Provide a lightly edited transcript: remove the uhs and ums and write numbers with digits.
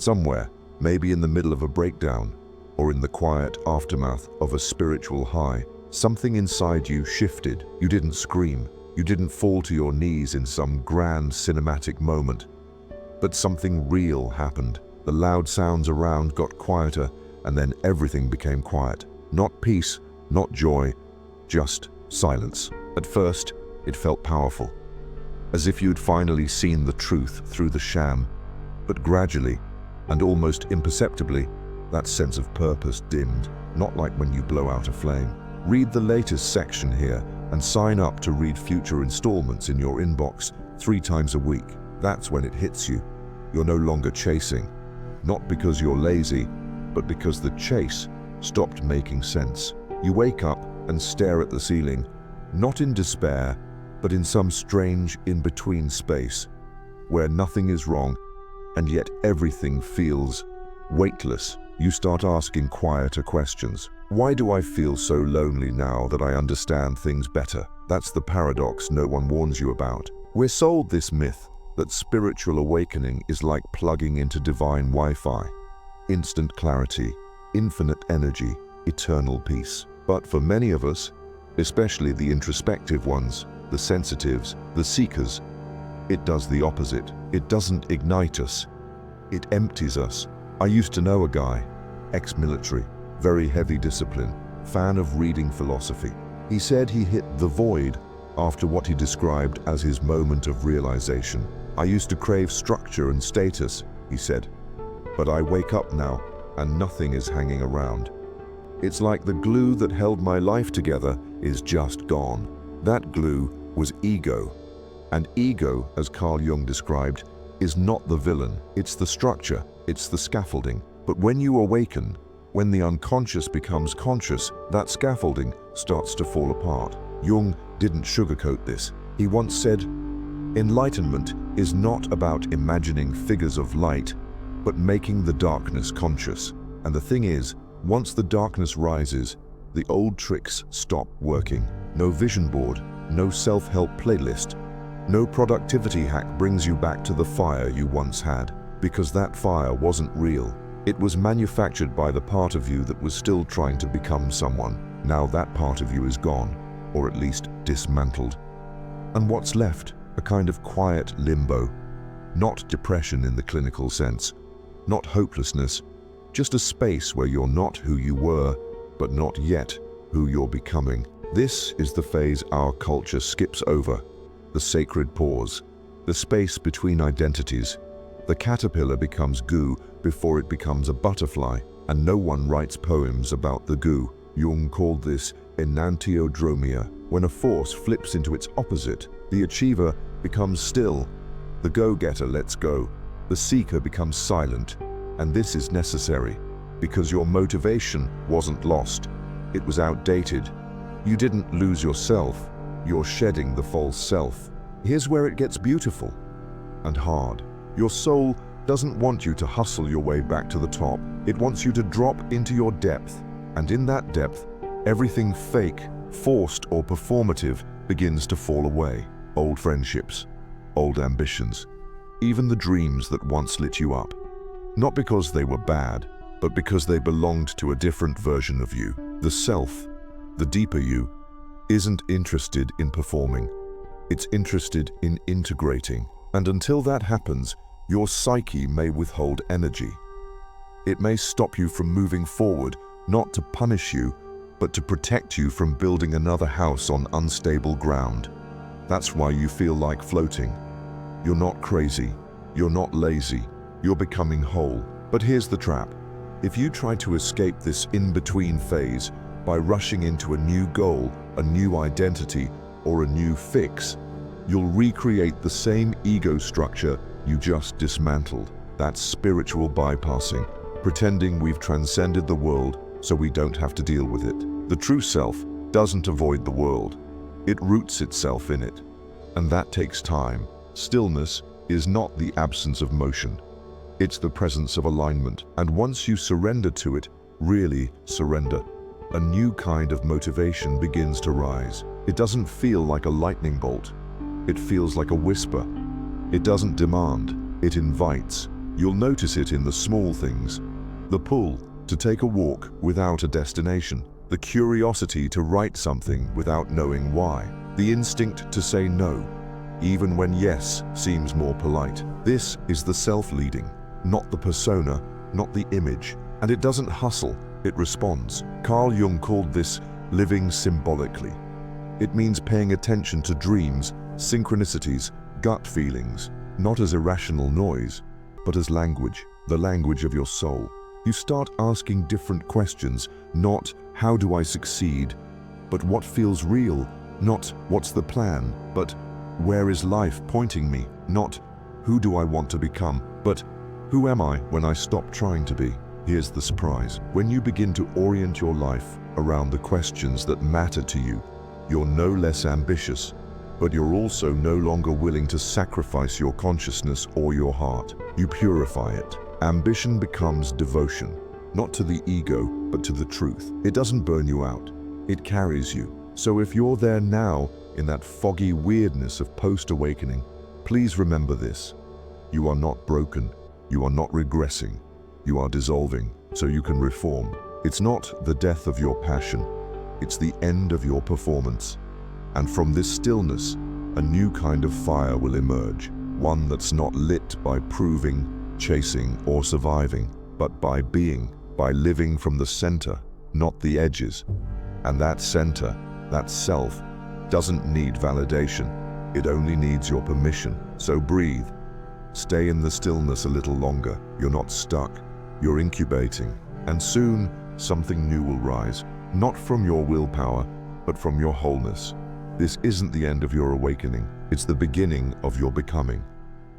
Somewhere, maybe in the middle of a breakdown, or in the quiet aftermath of a spiritual high, something inside you shifted. You didn't scream. You didn't fall to your knees in some grand cinematic moment. But something real happened. The loud sounds around got quieter, and then everything became quiet. Not peace, not joy, just silence. At first, it felt powerful, as if you'd finally seen the truth through the sham. But gradually, and almost imperceptibly, that sense of purpose dimmed, not like when you blow out a flame. Read the latest section here and sign up to read future installments in your inbox 3 times a week. That's when it hits you. You're no longer chasing, not because you're lazy, but because the chase stopped making sense. You wake up and stare at the ceiling, not in despair, but in some strange in-between space, where nothing is wrong, and yet everything feels weightless. You start asking quieter questions. Why do I feel so lonely now that I understand things better? That's the paradox no one warns you about. We're sold this myth that spiritual awakening is like plugging into divine Wi-Fi. Instant clarity, infinite energy, eternal peace. But for many of us, especially the introspective ones, the sensitives, the seekers, it does the opposite. It doesn't ignite us. It empties us. I used to know a guy, ex-military, very heavy discipline, fan of reading philosophy. He said he hit the void after what he described as his moment of realization. I used to crave structure and status, he said, but I wake up now and nothing is hanging around. It's like the glue that held my life together is just gone. That glue was ego. And ego, as Carl Jung described, is not the villain. It's the structure, it's the scaffolding. But when you awaken, when the unconscious becomes conscious, that scaffolding starts to fall apart. Jung didn't sugarcoat this. He once said, "Enlightenment is not about imagining figures of light, but making the darkness conscious." And the thing is, once the darkness rises, the old tricks stop working. No vision board, no self-help playlist, no productivity hack brings you back to the fire you once had, because that fire wasn't real. It was manufactured by the part of you that was still trying to become someone. Now that part of you is gone, or at least dismantled. And what's left? A kind of quiet limbo. Not depression in the clinical sense, not hopelessness, just a space where you're not who you were, but not yet who you're becoming. This is the phase our culture skips over. The sacred pause, the space between identities. The caterpillar becomes goo before it becomes a butterfly, and no one writes poems about the goo. Jung called this enantiodromia, when a force flips into its opposite. The achiever becomes still, the go-getter lets go, the seeker becomes silent, and this is necessary, because your motivation wasn't lost, it was outdated. You didn't lose yourself. You're shedding the false self. Here's where it gets beautiful and hard. Your soul doesn't want you to hustle your way back to the top. It wants you to drop into your depth. And in that depth, everything fake, forced, or performative begins to fall away. Old friendships, old ambitions, even the dreams that once lit you up. Not because they were bad, but because they belonged to a different version of you. The self, the deeper you, isn't interested in performing. It's interested in integrating. And until that happens, your psyche may withhold energy. It may stop you from moving forward, not to punish you, but to protect you from building another house on unstable ground. That's why you feel like floating. You're not crazy. You're not lazy. You're becoming whole. But here's the trap. If you try to escape this in-between phase by rushing into a new goal, a new identity, or a new fix, you'll recreate the same ego structure you just dismantled. That's spiritual bypassing, pretending we've transcended the world so we don't have to deal with it. The true self doesn't avoid the world. It roots itself in it. And that takes time. Stillness is not the absence of motion. It's the presence of alignment. And once you surrender to it, really surrender, a new kind of motivation begins to rise. It doesn't feel like a lightning bolt. It feels like a whisper. It doesn't demand, it invites. You'll notice it in the small things. The pull to take a walk without a destination. The curiosity to write something without knowing why. The instinct to say no, even when yes seems more polite. This is the self-leading, not the persona, not the image. And it doesn't hustle, it responds. Carl Jung called this living symbolically. It means paying attention to dreams, synchronicities, gut feelings, not as irrational noise, but as language, the language of your soul. You start asking different questions, not how do I succeed, but what feels real, not what's the plan, but where is life pointing me, not who do I want to become, but who am I when I stop trying to be. Here's the surprise. When you begin to orient your life around the questions that matter to you, you're no less ambitious, but you're also no longer willing to sacrifice your consciousness or your heart. You purify it. Ambition becomes devotion, not to the ego, but to the truth. It doesn't burn you out, it carries you. So if you're there now, in that foggy weirdness of post-awakening, please remember this. You are not broken, you are not regressing, you are dissolving, so you can reform. It's not the death of your passion, it's the end of your performance. And from this stillness, a new kind of fire will emerge, one that's not lit by proving, chasing, or surviving, but by being, by living from the center, not the edges. And that center, that self, doesn't need validation. It only needs your permission. So breathe. Stay in the stillness a little longer. You're not stuck. You're incubating. And soon, something new will rise. Not from your willpower, but from your wholeness. This isn't the end of your awakening. It's the beginning of your becoming.